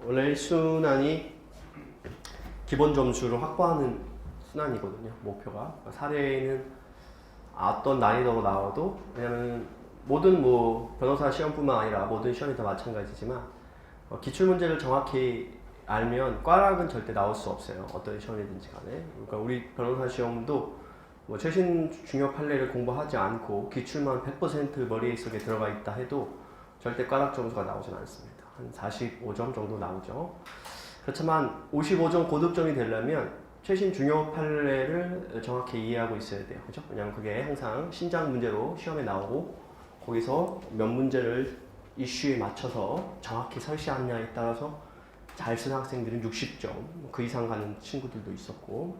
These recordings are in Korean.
원래 1순환이 기본 점수를 확보하는 순환이거든요. 목표가. 사례는 어떤 난이도로 나와도, 왜냐면 모든 변호사 시험뿐만 아니라 모든 시험이 다 마찬가지지만 기출 문제를 정확히 알면 꽈락은 절대 나올 수 없어요. 어떤 시험이든지 간에. 그러니까 우리 변호사 시험도 최신 중요 판례를 공부하지 않고 기출만 100% 머릿속에 들어가 있다 해도 절대 꽈락 점수가 나오진 않습니다. 한 45점 정도 나오죠. 그렇지만 55점 고득점이 되려면 최신 중요 판례를 정확히 이해하고 있어야 돼요. 그죠? 왜냐면 그게 항상 신장 문제로 시험에 나오고 거기서 몇 문제를 이슈에 맞춰서 정확히 설시하느냐에 따라서 잘 쓴 학생들은 60점, 그 이상 가는 친구들도 있었고,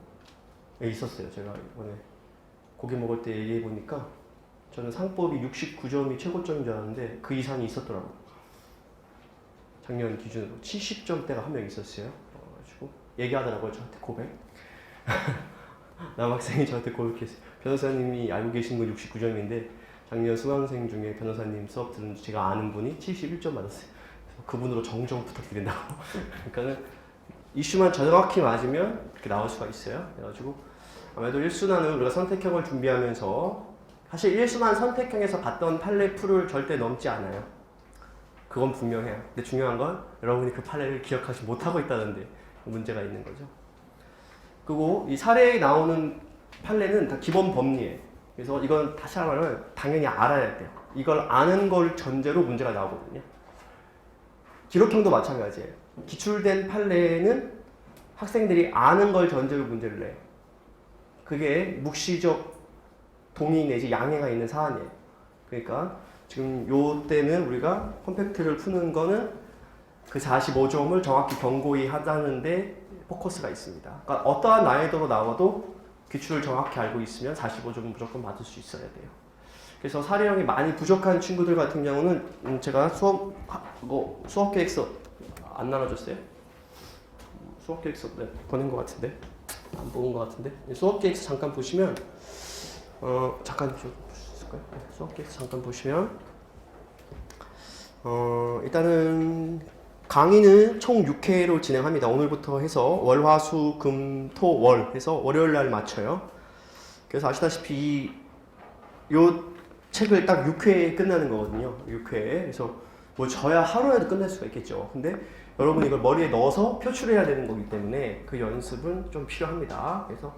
있었어요. 제가 이번에 고기 먹을 때 얘기해 보니까 저는 상법이 69점이 최고점인 줄 알았는데 그 이상이 있었더라고요. 작년 기준으로 70점대가 한 명 있었어요. 그래가지고 얘기하더라고요. 저한테 고백. 남학생이 저한테 고백했어요. 변호사님이 알고 계신 건 69점인데 작년 수강생 중에 변호사님 수업 들은 제가 아는 분이 71점 받았어요. 그래서 그분으로 정정 부탁드린다고. 그러니까는 이슈만 정확히 맞으면 그렇게 나올 수가 있어요. 그래가지고 아무래도 1순환은 우리가 선택형을 준비하면서 사실 1순환 선택형에서 봤던 판례 풀을 절대 넘지 않아요. 그건 분명해요. 근데 중요한 건 여러분이 그 판례를 기억하지 못하고 있다는 데 문제가 있는 거죠. 그리고 이 사례에 나오는 판례는 다 기본 법리예요. 그래서 이건 다시 말하면 당연히 알아야 돼요. 이걸 아는 걸 전제로 문제가 나오거든요. 기록형도 마찬가지예요. 기출된 판례는 학생들이 아는 걸 전제로 문제를 내요. 그게 묵시적 동의 내지 양해가 있는 사안이에요. 그러니까 지금 요 때는 우리가 컴팩트를 푸는 거는 그 45점을 정확히 경고히 하자는데 포커스가 있습니다. 그러니까 어떠한 난이도로 나와도 기출을 정확히 알고 있으면 45점은 무조건 맞을 수 있어야 돼요. 그래서 사례형이 많이 부족한 친구들 같은 경우는 제가 수업 계획서 안 나눠줬어요? 수업 계획서 네, 보낸 것 같은데 안 본 것 같은데 수업 계획서 잠깐 보시면 잠깐 좀 보실까요? 네, 수업 계획서 잠깐 보시면 일단은 강의는 총 6회로 진행합니다. 오늘부터 해서 월, 화, 수, 금, 토, 월 해서 월요일 날 마쳐요. 그래서 아시다시피 요 책을 딱 6회에 끝나는 거거든요. 6회. 그래서 저야 하루에도 끝낼 수가 있겠죠. 근데 여러분이 이걸 머리에 넣어서 표출해야 되는 거기 때문에 그 연습은 좀 필요합니다. 그래서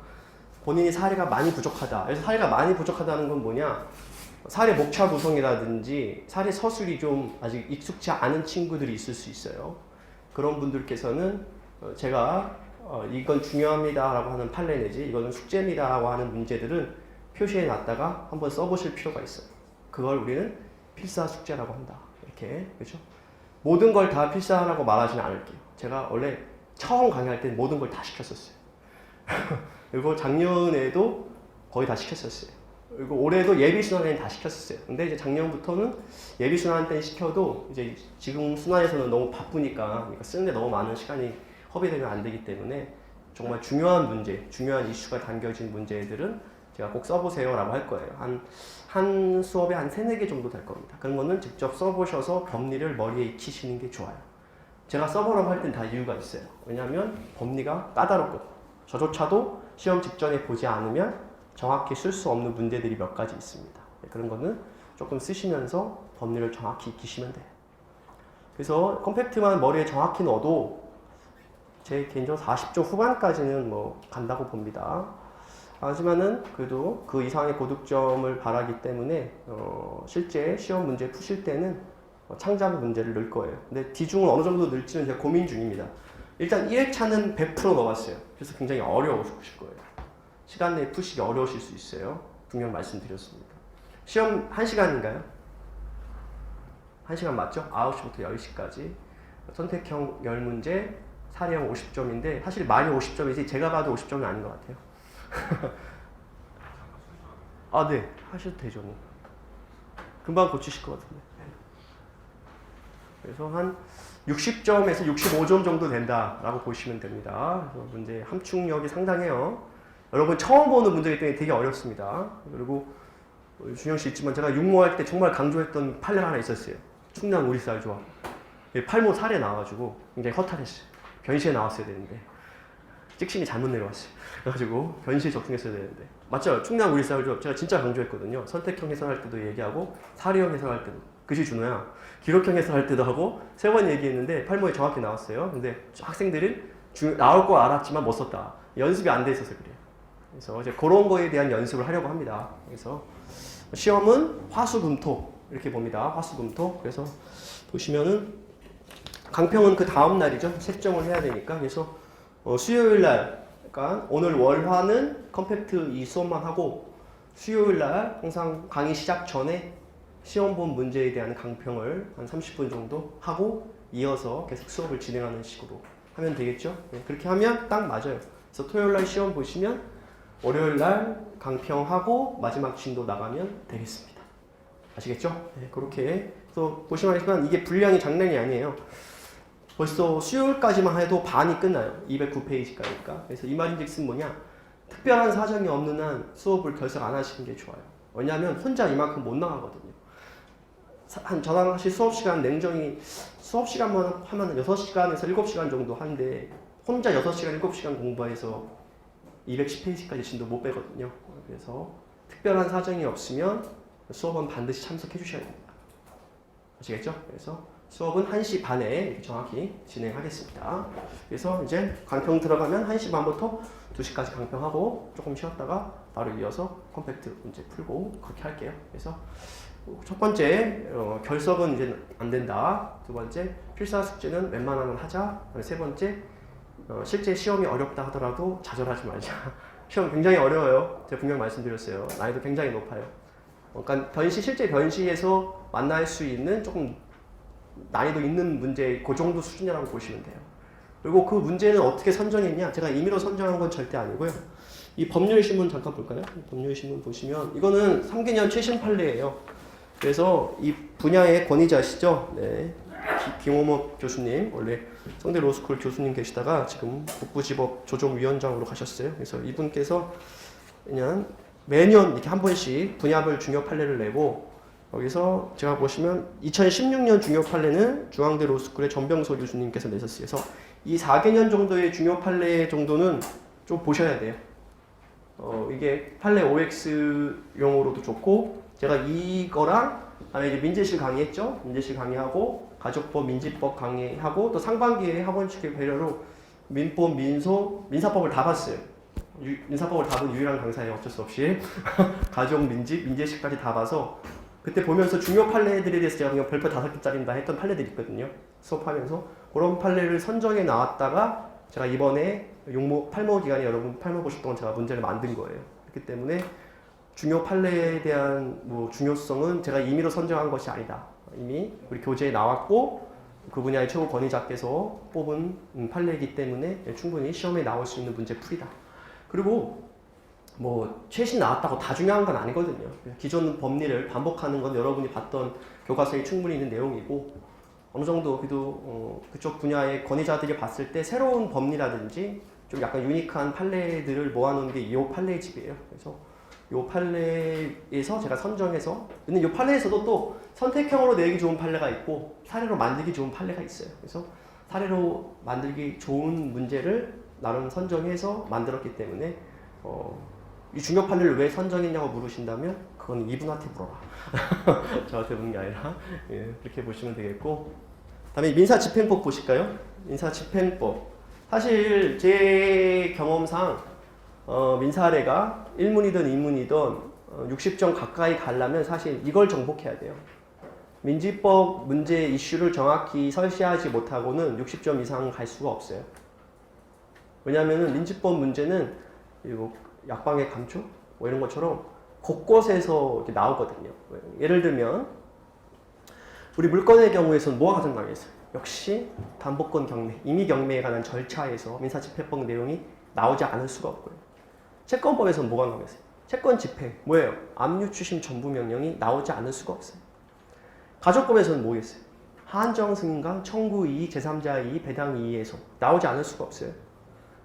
본인이 사례가 많이 부족하다. 그래서 사례가 많이 부족하다는 건 뭐냐? 사례 목차 구성이라든지 사례 서술이 좀 아직 익숙치 않은 친구들이 있을 수 있어요. 그런 분들께서는 제가 이건 중요합니다 라고 하는 판례 내지 이거는 숙제입니다 라고 하는 문제들은 표시해 놨다가 한번 써보실 필요가 있어요. 그걸 우리는 필사 숙제라고 한다. 이렇게. 그렇죠? 모든 걸 다 필사라고 말하지는 않을게요. 제가 원래 처음 강의할 때 모든 걸 다 시켰었어요. 그리고 작년에도 거의 다 시켰었어요. 그리고 올해도 예비순환에는 다 시켰었어요. 근데 이제 작년부터는 예비순환 때는 시켜도 이제 지금 순환에서는 너무 바쁘니까 그러니까 쓰는데 너무 많은 시간이 허비되면 안 되기 때문에 정말 중요한 문제, 중요한 이슈가 담겨진 문제들은 제가 꼭 써보세요 라고 할 거예요. 한 수업에 한 3-4개 정도 될 겁니다. 그런 거는 직접 써보셔서 법리를 머리에 익히시는 게 좋아요. 제가 써보라고 할 땐 다 이유가 있어요. 왜냐하면 법리가 까다롭거든요. 저조차도 시험 직전에 보지 않으면 정확히 쓸 수 없는 문제들이 몇 가지 있습니다. 그런 거는 조금 쓰시면서 법리를 정확히 익히시면 돼요. 그래서 컴팩트만 머리에 정확히 넣어도 제 개인적으로 40조 후반까지는 간다고 봅니다. 하지만은 그래도 그 이상의 고득점을 바라기 때문에 실제 시험 문제 푸실 때는 창작 문제를 넣을 거예요. 근데 비중을 어느 정도 넣을지는 제가 고민 중입니다. 일단 1회차는 100% 넣어봤어요. 그래서 굉장히 어려우실 거예요. 시간 내에 푸시기 어려우실 수 있어요. 분명 말씀드렸습니다. 시험 1시간인가요? 1시간 맞죠? 9시부터 10시까지. 선택형 10문제, 사례형 50점인데 사실 많이 50점이지 제가 봐도 50점은 아닌 것 같아요. 아, 네. 하셔도 되죠. 금방 고치실 것 같은데. 그래서 한 60점에서 65점 정도 된다라고 보시면 됩니다. 그래서 문제 함축력이 상당해요. 여러분 처음 보는 문제이기 때문에 되게 어렵습니다. 그리고 준영 씨 있지만 제가 육모할 때 정말 강조했던 판례가 하나 있었어요. 충남 우리쌀 조합. 팔모 살에 나와가지고 굉장히 허탈했어요. 변시에 나왔어야 되는데 찍심이 잘못 내려왔어요. 그래가지고 변시에 적중했어야 되는데 맞죠? 충남 우리 쌀조 제가 진짜 강조했거든요. 선택형 해설할 때도 얘기하고 사례형 해설할 때도 그지 준호야. 기록형 해설할 때도 하고 3번 얘기했는데 팔모에 정확히 나왔어요. 근데 학생들은 나올 거 알았지만 못 썼다. 연습이 안 돼 있어서 그래요. 그래서 이제 그런 거에 대한 연습을 하려고 합니다. 그래서 시험은 화수금토 이렇게 봅니다. 화수금토. 그래서 보시면은 강평은 그 다음 날이죠. 채점을 해야 되니까. 그래서 수요일 날, 그러니까 오늘 월화는 컴팩트 이 수업만 하고 수요일 날 항상 강의 시작 전에 시험 본 문제에 대한 강평을 한 30분 정도 하고 이어서 계속 수업을 진행하는 식으로 하면 되겠죠. 네, 그렇게 하면 딱 맞아요. 그래서 토요일 날 시험 보시면 월요일 날 강평하고 마지막 진도 나가면 되겠습니다. 아시겠죠? 네, 그렇게 또 보시면 알겠지만 이게 분량이 장난이 아니에요. 벌써 수요일까지만 해도 반이 끝나요. 209페이지까지니까. 그래서 이 말인즉슨 뭐냐? 특별한 사정이 없는 한 수업을 결석 안 하시는 게 좋아요. 왜냐하면 혼자 이만큼 못 나가거든요. 저랑 사실 수업 시간 냉정히 수업 시간만 하면 6시간에서 7시간 정도 하는데 혼자 6시간, 7시간 공부해서 210페이지까지 진도 못 빼거든요. 그래서 특별한 사정이 없으면 수업은 반드시 참석해 주셔야 됩니다. 아시겠죠? 그래서 수업은 1시 반에 정확히 진행하겠습니다. 그래서 이제 강평 들어가면 1시 반부터 2시까지 강평하고 조금 쉬었다가 바로 이어서 컴팩트 문제 풀고 그렇게 할게요. 그래서 첫 번째 결석은 이제 안 된다. 두 번째 필사 숙제는 웬만하면 하자. 세 번째 실제 시험이 어렵다 하더라도 좌절하지 말자. 시험 굉장히 어려워요. 제가 분명 말씀드렸어요. 난이도 굉장히 높아요. 그러니까 실제 변시에서 만날 수 있는 조금 난이도 있는 문제 그 정도 수준이라고 보시면 돼요. 그리고 그 문제는 어떻게 선정했냐? 제가 임의로 선정한 건 절대 아니고요. 이 법률신문 잠깐 볼까요? 법률신문 보시면 이거는 3개년 최신 판례예요. 그래서 이 분야의 권위자시죠? 네. 김호목 교수님, 원래 성대 로스쿨 교수님 계시다가 지금 북부지법 조정위원장으로 가셨어요. 그래서 이분께서 그냥 매년 이렇게 한 번씩 분야별 중요 판례를 내고 여기서 제가 보시면 2016년 중요 판례는 중앙대 로스쿨의 전병서 교수님께서 내셨어요. 그래서 이 4개년 정도의 중요 판례 정도는 좀 보셔야 돼요. 이게 판례 OX용으로도 좋고 제가 이거랑 다음에 이제 민재실 강의했죠. 민재실 강의하고 가족법, 민지법 강의하고 또 상반기에 학원식의 배려로 민법, 민소, 민사법을 다 봤어요. 민사법을 다 본 유일한 강사예요. 어쩔 수 없이 가족, 민재실까지 다 봐서 그때 보면서 중요 판례들에 대해서 제가 그냥 별표 5개짜리다 했던 판례들이 있거든요. 수업하면서 그런 판례를 선정해 나왔다가 제가 이번에 팔모 기간에 여러분 팔모 보실 동안 제가 문제를 만든 거예요. 그렇기 때문에 중요 판례에 대한 중요성은 제가 임의로 선정한 것이 아니다. 이미 우리 교재에 나왔고 그 분야의 최고 권위자께서 뽑은 판례이기 때문에 충분히 시험에 나올 수 있는 문제풀이다. 그리고 최신 나왔다고 다 중요한 건 아니거든요. 기존 법리를 반복하는 건 여러분이 봤던 교과서에 충분히 있는 내용이고 어느 정도 그래도 그쪽 분야의 권위자들이 봤을 때 새로운 법리라든지 좀 약간 유니크한 판례들을 모아놓은 게 이 판례의 집이에요. 그래서 이 판례에서 제가 선정해서 근데 이 판례에서도 또 선택형으로 내기 좋은 판례가 있고 사례로 만들기 좋은 판례가 있어요. 그래서 사례로 만들기 좋은 문제를 나름 선정해서 만들었기 때문에 이 중요 판례를 왜 선정했냐고 물으신다면 그건 이분한테 물어라. 저한테 묻는 게 아니라 그렇게 보시면 되겠고 다음에 민사집행법 보실까요? 민사집행법 사실 제 경험상 민사례가 1문이든 2문이든 60점 가까이 가려면 사실 이걸 정복해야 돼요. 민지법 문제 이슈를 정확히 설시하지 못하고는 60점 이상 갈 수가 없어요. 왜냐하면 민지법 문제는 약방의 감초 이런 것처럼 곳곳에서 이렇게 나오거든요. 예를 들면 우리 물건의 경우에서는 뭐가 가장 강했어요? 역시 담보권 경매, 임의 경매에 관한 절차에서 민사집행법 내용이 나오지 않을 수가 없고요. 채권법에서는 뭐가 강했어요? 채권 집행 뭐예요? 압류 추심 전부 명령이 나오지 않을 수가 없어요. 가족법에서는 뭐겠어요? 한정 승인강 청구 이의, 제3자 이의, 배당 이의에서 나오지 않을 수가 없어요.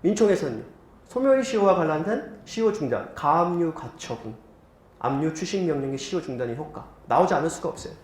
민총에서는요. 소멸 시효와 관련된 시효 중단, 가압류 가처분, 압류 추심 명령의 시효 중단의 효과 나오지 않을 수가 없어요.